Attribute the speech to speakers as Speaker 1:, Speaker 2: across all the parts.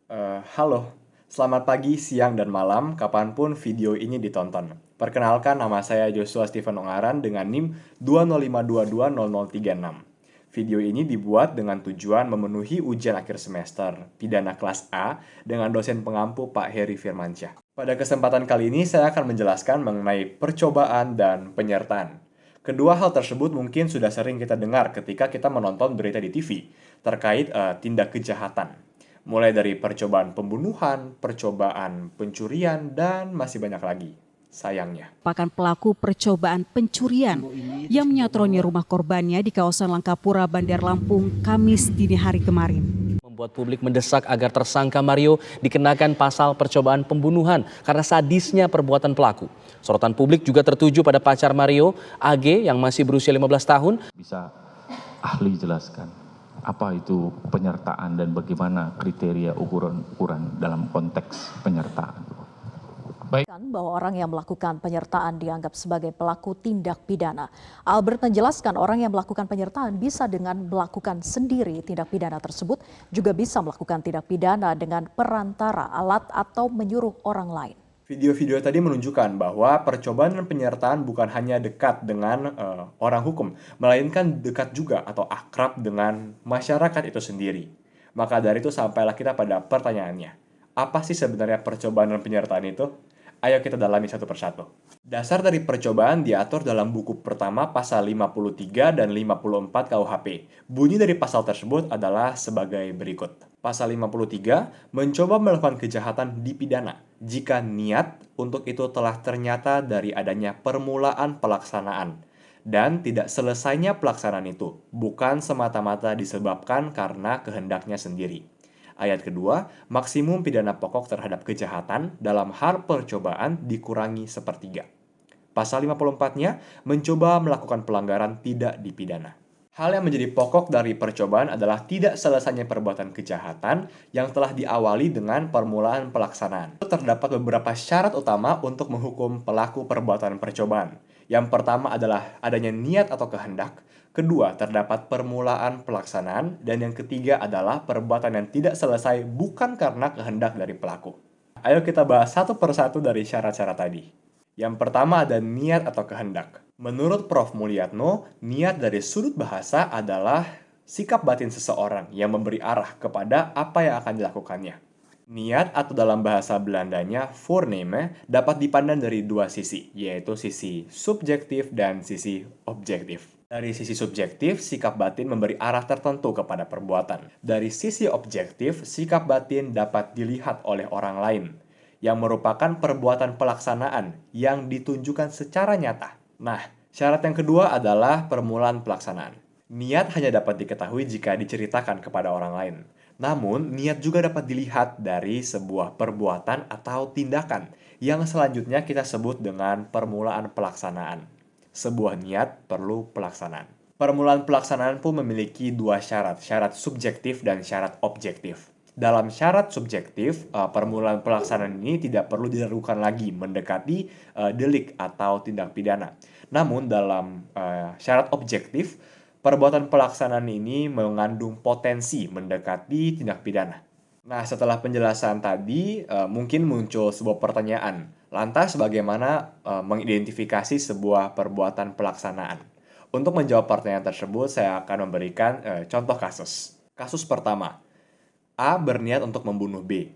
Speaker 1: Halo, selamat pagi, siang, dan malam, kapanpun video ini ditonton. Perkenalkan, nama saya Joshua Stephen Ongaran dengan NIM 205220036. Video ini dibuat dengan tujuan memenuhi ujian akhir semester pidana kelas A dengan dosen pengampu Pak Heri Firmansyah. Pada kesempatan kali ini, saya akan menjelaskan mengenai percobaan dan penyertaan. Kedua hal tersebut mungkin sudah sering kita dengar ketika kita menonton berita di TV terkait tindak kejahatan. Mulai dari percobaan pembunuhan, percobaan pencurian, dan masih banyak lagi. Sayangnya,
Speaker 2: Merupakan pelaku percobaan pencurian yang menyatroni rumah korbannya di kawasan Langkapura, Bandar Lampung, Kamis dini hari kemarin.
Speaker 3: Membuat publik mendesak agar tersangka Mario dikenakan pasal percobaan pembunuhan karena sadisnya perbuatan pelaku. Sorotan publik juga tertuju pada pacar Mario, AG, yang masih berusia 15 tahun.
Speaker 4: Bisa ahli jelaskan apa itu penyertaan dan bagaimana kriteria ukuran dalam konteks penyertaan.
Speaker 5: Bahwa orang yang melakukan penyertaan dianggap sebagai pelaku tindak pidana. Albert menjelaskan orang yang melakukan penyertaan bisa dengan melakukan sendiri tindak pidana tersebut, juga bisa melakukan tindak pidana dengan perantara alat atau menyuruh orang lain.
Speaker 1: video-video tadi menunjukkan bahwa percobaan dan penyertaan bukan hanya dekat dengan orang hukum, melainkan dekat juga atau akrab dengan masyarakat itu sendiri. Maka dari itu sampailah kita pada pertanyaannya. Apa sih sebenarnya percobaan dan penyertaan itu? Ayo kita dalami satu persatu. Dasar dari percobaan diatur dalam buku pertama pasal 53 dan 54 KUHP. Bunyi dari pasal tersebut adalah sebagai berikut. Pasal 53 mencoba melakukan kejahatan dipidana jika niat untuk itu telah ternyata dari adanya permulaan pelaksanaan dan tidak selesainya pelaksanaan itu bukan semata-mata disebabkan karena kehendaknya sendiri. Ayat kedua, maksimum pidana pokok terhadap kejahatan dalam hal percobaan dikurangi sepertiga. Pasal 54-nya mencoba melakukan pelanggaran tidak dipidana. Hal yang menjadi pokok dari percobaan adalah tidak selesainya perbuatan kejahatan yang telah diawali dengan permulaan pelaksanaan. Terdapat beberapa syarat utama untuk menghukum pelaku perbuatan percobaan. Yang pertama adalah adanya niat atau kehendak. Kedua, terdapat permulaan pelaksanaan. Dan yang ketiga adalah perbuatan yang tidak selesai bukan karena kehendak dari pelaku. Ayo kita bahas satu persatu dari syarat-syarat tadi. Yang pertama ada niat atau kehendak. Menurut Prof. Mulyatno, niat dari sudut bahasa adalah sikap batin seseorang yang memberi arah kepada apa yang akan dilakukannya. Niat atau dalam bahasa Belandanya voornemen dapat dipandang dari dua sisi, yaitu sisi subjektif dan sisi objektif. Dari sisi subjektif, sikap batin memberi arah tertentu kepada perbuatan. Dari sisi objektif, sikap batin dapat dilihat oleh orang lain, yang merupakan perbuatan pelaksanaan yang ditunjukkan secara nyata. Nah, syarat yang kedua adalah permulaan pelaksanaan. Niat hanya dapat diketahui jika diceritakan kepada orang lain. Namun, niat juga dapat dilihat dari sebuah perbuatan atau tindakan yang selanjutnya kita sebut dengan permulaan pelaksanaan. Sebuah niat perlu pelaksanaan. Permulaan pelaksanaan pun memiliki dua syarat, syarat subjektif dan syarat objektif. Dalam syarat subjektif, permulaan pelaksanaan ini tidak perlu diragukan lagi mendekati delik atau tindak pidana. Namun dalam syarat objektif, perbuatan pelaksanaan ini mengandung potensi mendekati tindak pidana. Nah, setelah penjelasan tadi, mungkin muncul sebuah pertanyaan. Lantas bagaimana mengidentifikasi sebuah perbuatan pelaksanaan? Untuk menjawab pertanyaan tersebut, saya akan memberikan contoh kasus. Kasus pertama. A berniat untuk membunuh B.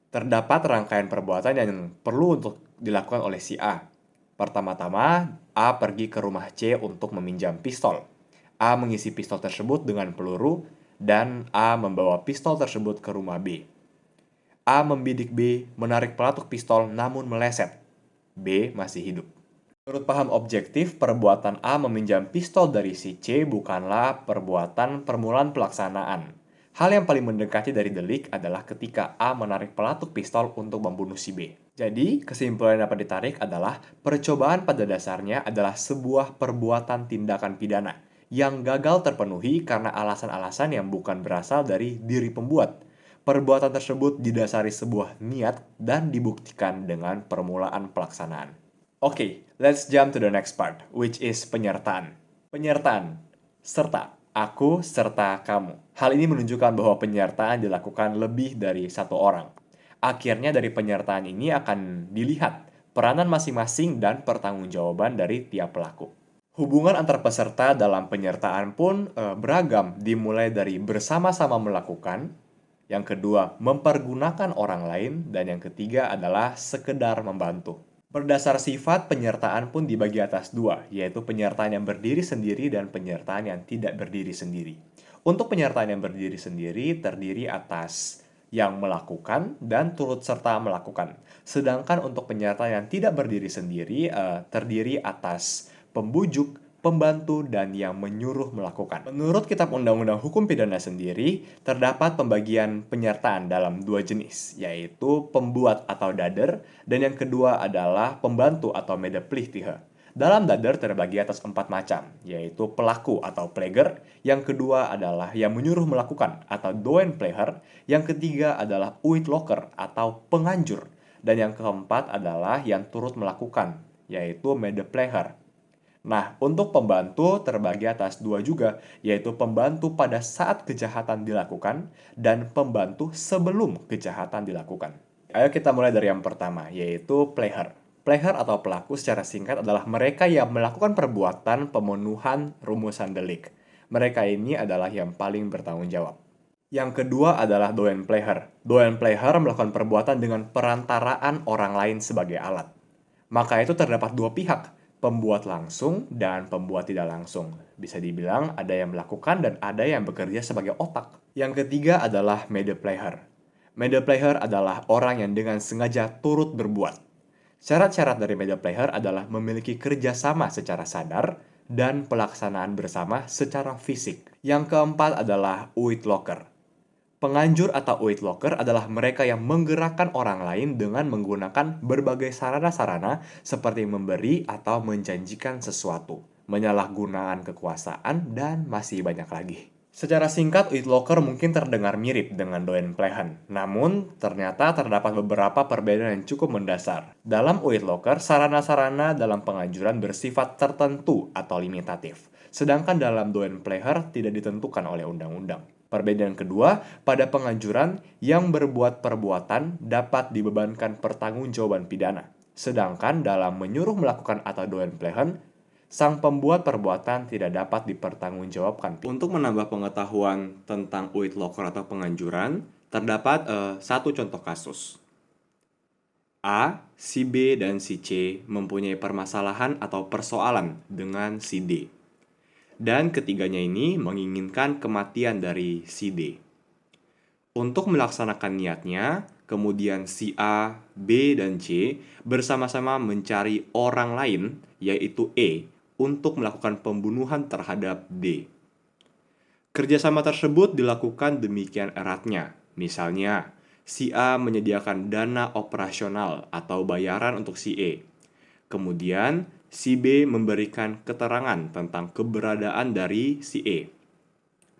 Speaker 1: Terdapat rangkaian perbuatan yang perlu untuk dilakukan oleh si A. Pertama-tama, A pergi ke rumah C untuk meminjam pistol. A mengisi pistol tersebut dengan peluru, dan A membawa pistol tersebut ke rumah B. A membidik B, menarik pelatuk pistol namun meleset. B masih hidup. Menurut paham objektif, perbuatan A meminjam pistol dari si C bukanlah perbuatan permulaan pelaksanaan. Hal yang paling mendekati dari delik adalah ketika A menarik pelatuk pistol untuk membunuh si B. Jadi, kesimpulan yang dapat ditarik adalah percobaan pada dasarnya adalah sebuah perbuatan tindakan pidana yang gagal terpenuhi karena alasan-alasan yang bukan berasal dari diri pembuat. Perbuatan tersebut didasari sebuah niat dan dibuktikan dengan permulaan pelaksanaan. Oke, let's jump to the next part, which is penyertaan. Penyertaan, serta. aku serta kamu. Hal ini menunjukkan bahwa penyertaan dilakukan lebih dari satu orang. Akhirnya dari penyertaan ini akan dilihat peranan masing-masing dan pertanggungjawaban dari tiap pelaku. Hubungan antar peserta dalam penyertaan pun beragam, dimulai dari bersama-sama melakukan, yang kedua mempergunakan orang lain, dan yang ketiga adalah sekedar membantu. Berdasar sifat, penyertaan pun dibagi atas dua, yaitu penyertaan yang berdiri sendiri dan penyertaan yang tidak berdiri sendiri. Untuk penyertaan yang berdiri sendiri terdiri atas yang melakukan dan turut serta melakukan. Sedangkan untuk penyertaan yang tidak berdiri sendiri terdiri atas pembujuk, pembantu, dan yang menyuruh melakukan. Menurut Kitab Undang-Undang Hukum Pidana sendiri, terdapat pembagian penyertaan dalam dua jenis, yaitu pembuat atau dader, dan yang kedua adalah pembantu atau medeplichtige. Dalam dader terbagi atas 4 macam, yaitu pelaku atau pleger, yang kedua adalah yang menyuruh melakukan atau doenpleger, yang ketiga adalah uitlokker atau penganjur, dan yang keempat adalah yang turut melakukan, yaitu medepleger. Nah, untuk pembantu terbagi atas dua juga, yaitu pembantu pada saat kejahatan dilakukan dan pembantu sebelum kejahatan dilakukan. Ayo kita mulai dari yang pertama, yaitu pleger. Pleger atau pelaku secara singkat adalah mereka yang melakukan perbuatan pemenuhan rumusan delik. Mereka ini adalah yang paling bertanggung jawab. Yang kedua adalah doenpleger. Doenpleger melakukan perbuatan dengan perantaraan orang lain sebagai alat. Maka itu terdapat dua pihak, pembuat langsung dan pembuat tidak langsung. Bisa dibilang ada yang melakukan dan ada yang bekerja sebagai otak. Yang ketiga adalah medepleger. Medepleger adalah orang yang dengan sengaja turut berbuat. Syarat-syarat dari medepleger adalah memiliki kerjasama secara sadar dan pelaksanaan bersama secara fisik. Yang keempat adalah uitlokker. Penganjur atau uitlokker adalah mereka yang menggerakkan orang lain dengan menggunakan berbagai sarana-sarana seperti memberi atau menjanjikan sesuatu, penyalahgunaan kekuasaan, dan masih banyak lagi. Secara singkat, uitlokker mungkin terdengar mirip dengan doenplegen, namun ternyata terdapat beberapa perbedaan yang cukup mendasar. Dalam uitlokker, sarana-sarana dalam penganjuran bersifat tertentu atau limitatif, sedangkan dalam doenpleger tidak ditentukan oleh undang-undang. Perbedaan kedua, pada penganjuran yang berbuat perbuatan dapat dibebankan pertanggungjawaban pidana. Sedangkan dalam menyuruh melakukan atau doenplegen, sang pembuat perbuatan tidak dapat dipertanggungjawabkan. Untuk menambah pengetahuan tentang uitlokker atau penganjuran, terdapat satu contoh kasus. A, si B, dan si C mempunyai permasalahan atau persoalan dengan si D. Dan ketiganya ini menginginkan kematian dari si D. Untuk melaksanakan niatnya, kemudian si A, B, dan C bersama-sama mencari orang lain, yaitu E, untuk melakukan pembunuhan terhadap D. Kerjasama tersebut dilakukan demikian eratnya. Misalnya, si A menyediakan dana operasional atau bayaran untuk si E. Kemudian, si B memberikan keterangan tentang keberadaan dari si E.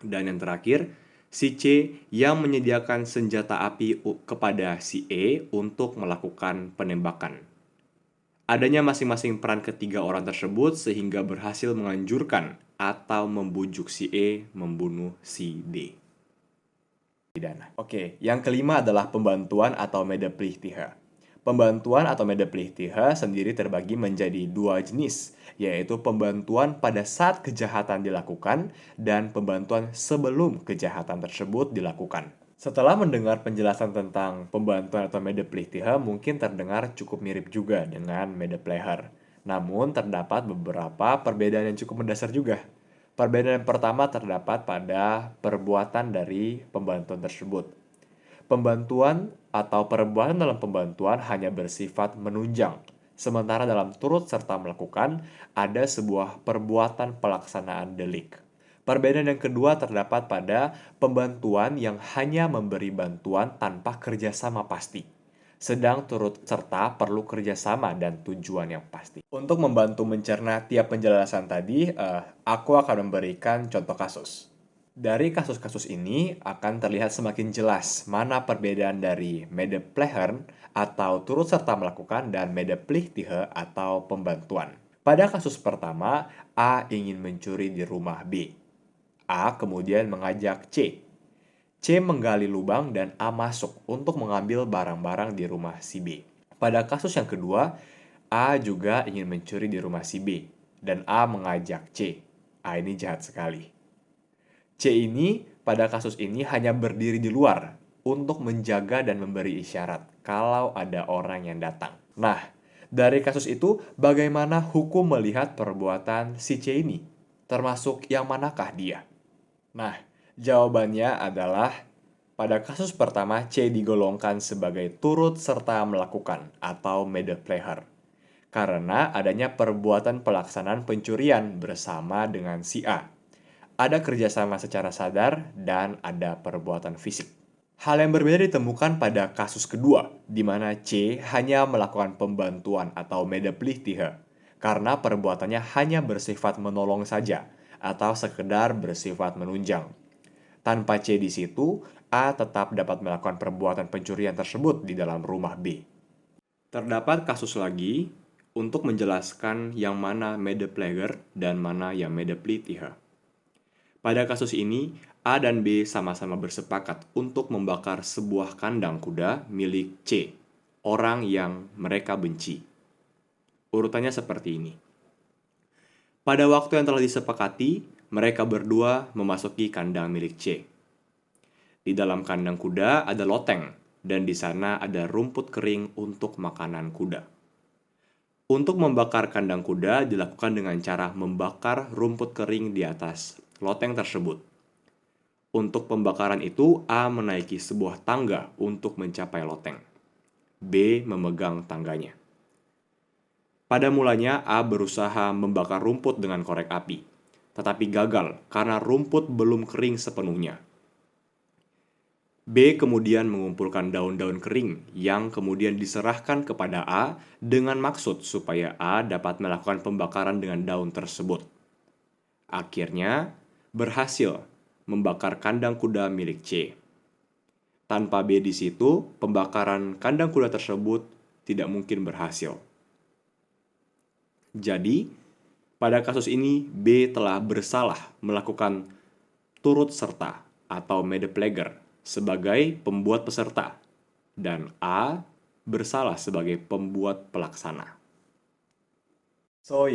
Speaker 1: Dan yang terakhir, si C yang menyediakan senjata api kepada si E untuk melakukan penembakan. Adanya masing-masing peran ketiga orang tersebut sehingga berhasil menganjurkan atau membujuk si E membunuh si D. Oke, yang kelima adalah pembantuan atau medeplichtige. Pembantuan atau medeplichtige sendiri terbagi menjadi dua jenis, yaitu pembantuan pada saat kejahatan dilakukan dan pembantuan sebelum kejahatan tersebut dilakukan. Setelah mendengar penjelasan tentang pembantuan atau medeplichtige, mungkin terdengar cukup mirip juga dengan medepleger. Namun terdapat beberapa perbedaan yang cukup mendasar juga. Perbedaan yang pertama terdapat pada perbuatan dari pembantuan tersebut. Pembantuan atau perbuatan dalam pembantuan hanya bersifat menunjang, sementara dalam turut serta melakukan ada sebuah perbuatan pelaksanaan delik. Perbedaan yang kedua terdapat pada pembantuan yang hanya memberi bantuan tanpa kerjasama pasti, sedang turut serta perlu kerjasama dan tujuan yang pasti. Untuk membantu mencerna tiap penjelasan tadi, aku akan memberikan contoh kasus. Dari kasus-kasus ini akan terlihat semakin jelas mana perbedaan dari medepleger atau turut serta melakukan dan medeplichtige atau pembantuan. Pada kasus pertama, A ingin mencuri di rumah B. A kemudian mengajak C. C menggali lubang dan A masuk untuk mengambil barang-barang di rumah si B. Pada kasus yang kedua, A juga ingin mencuri di rumah si B, dan A mengajak C. A ini jahat sekali. C ini pada kasus ini hanya berdiri di luar untuk menjaga dan memberi isyarat kalau ada orang yang datang. Nah, dari kasus itu bagaimana hukum melihat perbuatan si C ini? Termasuk yang manakah dia? Nah, jawabannya adalah pada kasus pertama C digolongkan sebagai turut serta melakukan atau made player karena adanya perbuatan pelaksanaan pencurian bersama dengan si A. Ada kerjasama secara sadar dan ada perbuatan fisik. Hal yang berbeda ditemukan pada kasus kedua, di mana C hanya melakukan pembantuan atau medeplichtige karena perbuatannya hanya bersifat menolong saja atau sekedar bersifat menunjang. Tanpa C di situ, A tetap dapat melakukan perbuatan pencurian tersebut di dalam rumah B. Terdapat kasus lagi untuk menjelaskan yang mana medepleger dan mana yang medeplichtige. Pada kasus ini, A dan B sama-sama bersepakat untuk membakar sebuah kandang kuda milik C, orang yang mereka benci. Urutannya seperti ini. Pada waktu yang telah disepakati, mereka berdua memasuki kandang milik C. Di dalam kandang kuda ada loteng, dan di sana ada rumput kering untuk makanan kuda. Untuk membakar kandang kuda dilakukan dengan cara membakar rumput kering di atas loteng tersebut. Untuk pembakaran itu, A menaiki sebuah tangga untuk mencapai loteng. B memegang tangganya. Pada mulanya, A berusaha membakar rumput dengan korek api, tetapi gagal karena rumput belum kering sepenuhnya. B kemudian mengumpulkan daun-daun kering yang kemudian diserahkan kepada A dengan maksud supaya A dapat melakukan pembakaran dengan daun tersebut. Akhirnya, berhasil membakar kandang kuda milik C. Tanpa B di situ, pembakaran kandang kuda tersebut tidak mungkin berhasil. Jadi, pada kasus ini, B telah bersalah melakukan turut serta atau medepleger sebagai pembuat peserta, dan A bersalah sebagai pembuat pelaksana. So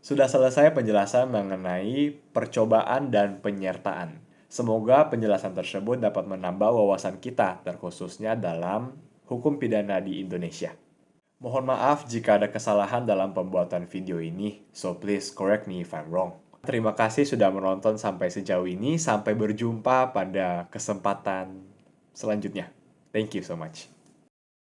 Speaker 1: sudah selesai penjelasan mengenai percobaan dan penyertaan. Semoga penjelasan tersebut dapat menambah wawasan kita, terkhususnya dalam hukum pidana di Indonesia. Mohon maaf jika ada kesalahan dalam pembuatan video ini, so please correct me if I'm wrong. Terima kasih sudah menonton sampai sejauh ini, sampai berjumpa pada kesempatan selanjutnya. Thank you so much.